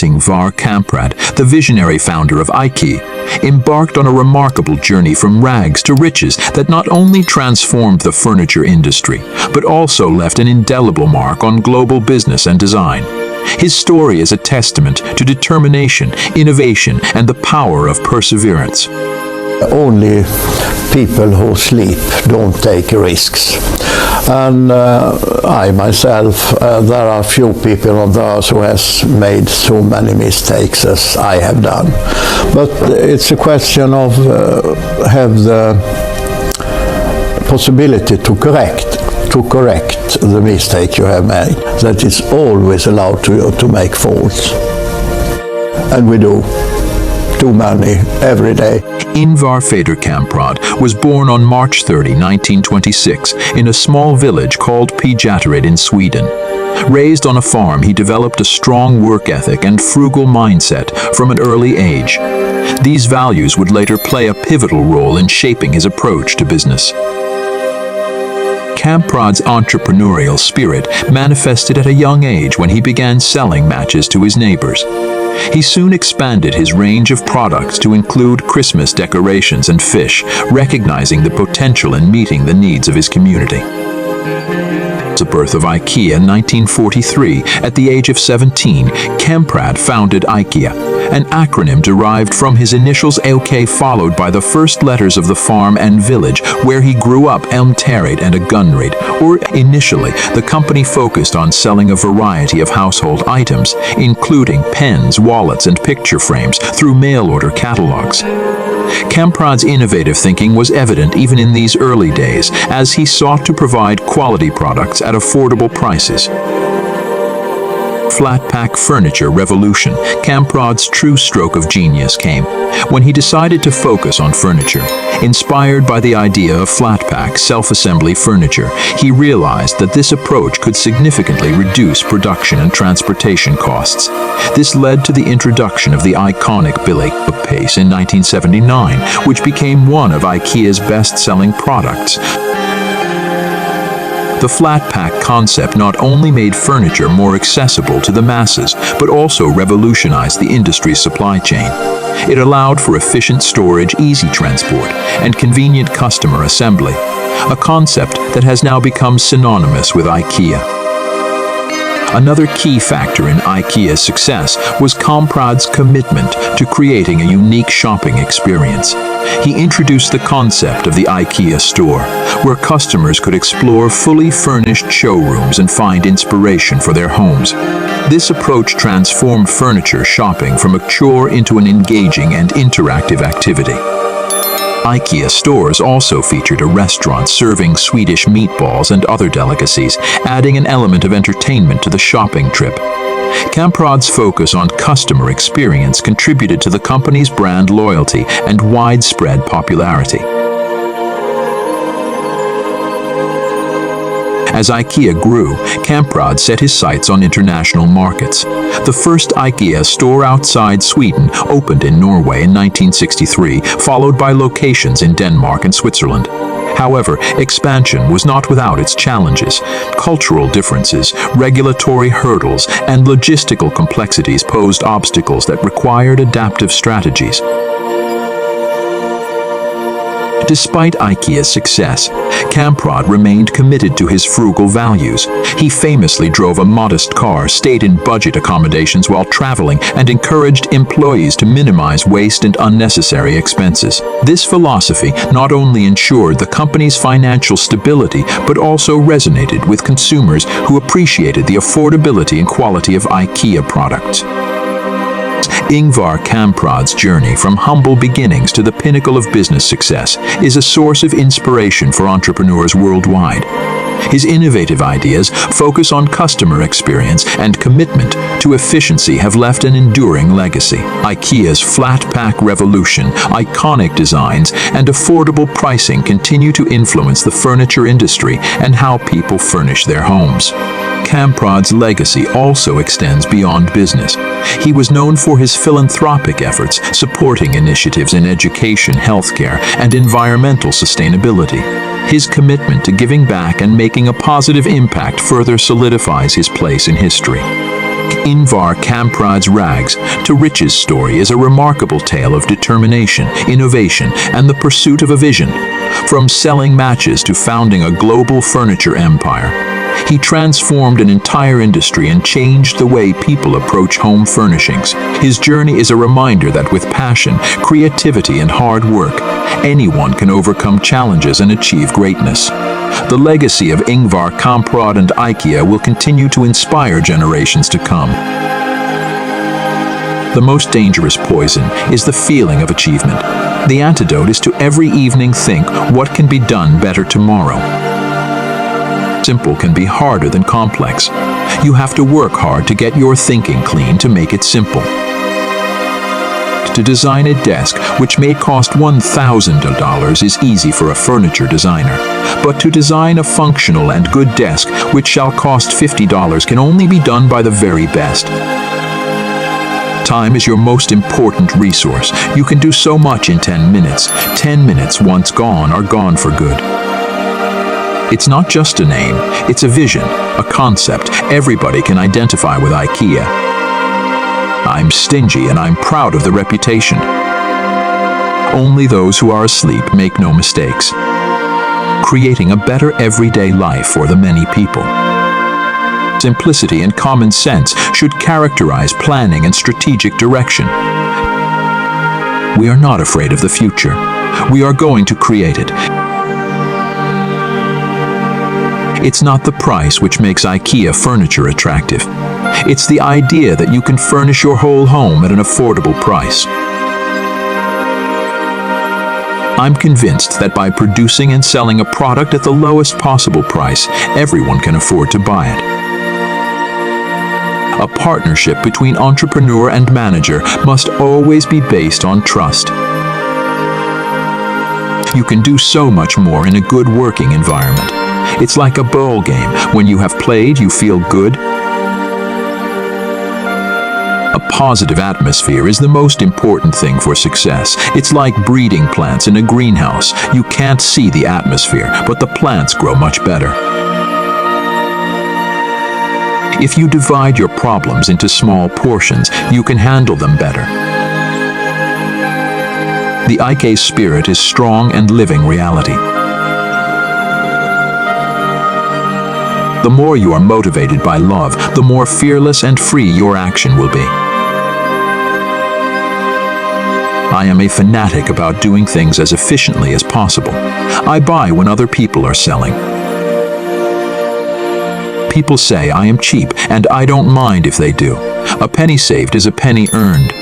Ingvar Kamprad, the visionary founder of IKEA, embarked on a remarkable journey from rags to riches that not only transformed the furniture industry, but also left an indelible mark on global business and design. His story is a testament to determination, innovation, and the power of perseverance. Only people who sleep don't take risks. And I myself, there are few people on earth who has made so many mistakes as I have done. But it's a question of have the possibility to correct the mistake you have made. That is always allowed to make faults. And we do. Too many every day. Ingvar Kamprad was born on March 30, 1926, in a small village called Pijatared in Sweden. Raised on a farm, he developed a strong work ethic and frugal mindset from an early age. These values would later play a pivotal role in shaping his approach to business. Kamprad's entrepreneurial spirit manifested at a young age when he began selling matches to his neighbors. He soon expanded his range of products to include Christmas decorations and fish, recognizing the potential in meeting the needs of his community. The birth of IKEA in 1943, at the age of 17, Kamprad founded IKEA, an acronym derived from his initials AK followed by the first letters of the farm and village where he grew up, Elmtared and a Gunrid. Initially, the company focused on selling a variety of household items, including pens, wallets, and picture frames, through mail-order catalogs. Kamprad's innovative thinking was evident even in these early days, as he sought to provide quality products at affordable prices. Flat-pack furniture revolution, Kamprad's true stroke of genius came when he decided to focus on furniture. Inspired by the idea of flat-pack self-assembly furniture, he realized that this approach could significantly reduce production and transportation costs. This led to the introduction of the iconic Billy bookcase in 1979, which became one of IKEA's best-selling products. The flat-pack concept not only made furniture more accessible to the masses, but also revolutionized the industry's supply chain. It allowed for efficient storage, easy transport, and convenient customer assembly, a concept that has now become synonymous with IKEA. Another key factor in IKEA's success was Kamprad's commitment to creating a unique shopping experience. He introduced the concept of the IKEA store, where customers could explore fully furnished showrooms and find inspiration for their homes. This approach transformed furniture shopping from a chore into an engaging and interactive activity. IKEA stores also featured a restaurant serving Swedish meatballs and other delicacies, adding an element of entertainment to the shopping trip. Kamprad's focus on customer experience contributed to the company's brand loyalty and widespread popularity. As IKEA grew, Kamprad set his sights on international markets. The first IKEA store outside Sweden opened in Norway in 1963, followed by locations in Denmark and Switzerland. However, expansion was not without its challenges. Cultural differences, regulatory hurdles, and logistical complexities posed obstacles that required adaptive strategies. Despite IKEA's success, Kamprad remained committed to his frugal values. He famously drove a modest car, stayed in budget accommodations while traveling, and encouraged employees to minimize waste and unnecessary expenses. This philosophy not only ensured the company's financial stability, but also resonated with consumers who appreciated the affordability and quality of IKEA products. Ingvar Kamprad's journey from humble beginnings to the pinnacle of business success is a source of inspiration for entrepreneurs worldwide. His innovative ideas, focus on customer experience, and commitment to efficiency have left an enduring legacy. IKEA's flat-pack revolution, iconic designs, and affordable pricing continue to influence the furniture industry and how people furnish their homes. Kamprad's legacy also extends beyond business. He was known for his philanthropic efforts, supporting initiatives in education, healthcare, and environmental sustainability. His commitment to giving back and making a positive impact further solidifies his place in history. Ingvar Kamprad's rags to riches story is a remarkable tale of determination, innovation, and the pursuit of a vision. From selling matches to founding a global furniture empire, he transformed an entire industry and changed the way people approach home furnishings. His journey is a reminder that with passion, creativity, and hard work, anyone can overcome challenges and achieve greatness. The legacy of Ingvar Kamprad and IKEA will continue to inspire generations to come. The most dangerous poison is the feeling of achievement. The antidote is to every evening think, what can be done better tomorrow? Simple can be harder than complex. You have to work hard to get your thinking clean to make it simple. To design a desk which may cost $1,000 is easy for a furniture designer. But to design a functional and good desk which shall cost $50 can only be done by the very best. Time is your most important resource. You can do so much in 10 minutes. 10 minutes once gone are gone for good. It's not just a name, it's a vision, a concept everybody can identify with IKEA. I'm stingy and I'm proud of the reputation. Only those who are asleep make no mistakes. Creating a better everyday life for the many people. Simplicity and common sense should characterize planning and strategic direction. We are not afraid of the future. We are going to create it. It's not the price which makes IKEA furniture attractive. It's the idea that you can furnish your whole home at an affordable price. I'm convinced that by producing and selling a product at the lowest possible price, everyone can afford to buy it. A partnership between entrepreneur and manager must always be based on trust. You can do so much more in a good working environment. It's like a ball game. When you have played, you feel good. A positive atmosphere is the most important thing for success. It's like breeding plants in a greenhouse. You can't see the atmosphere, but the plants grow much better. If you divide your problems into small portions, you can handle them better. The IKEA spirit is strong and living reality. The more you are motivated by love, the more fearless and free your action will be. I am a fanatic about doing things as efficiently as possible. I buy when other people are selling. People say I am cheap, and I don't mind if they do. A penny saved is a penny earned.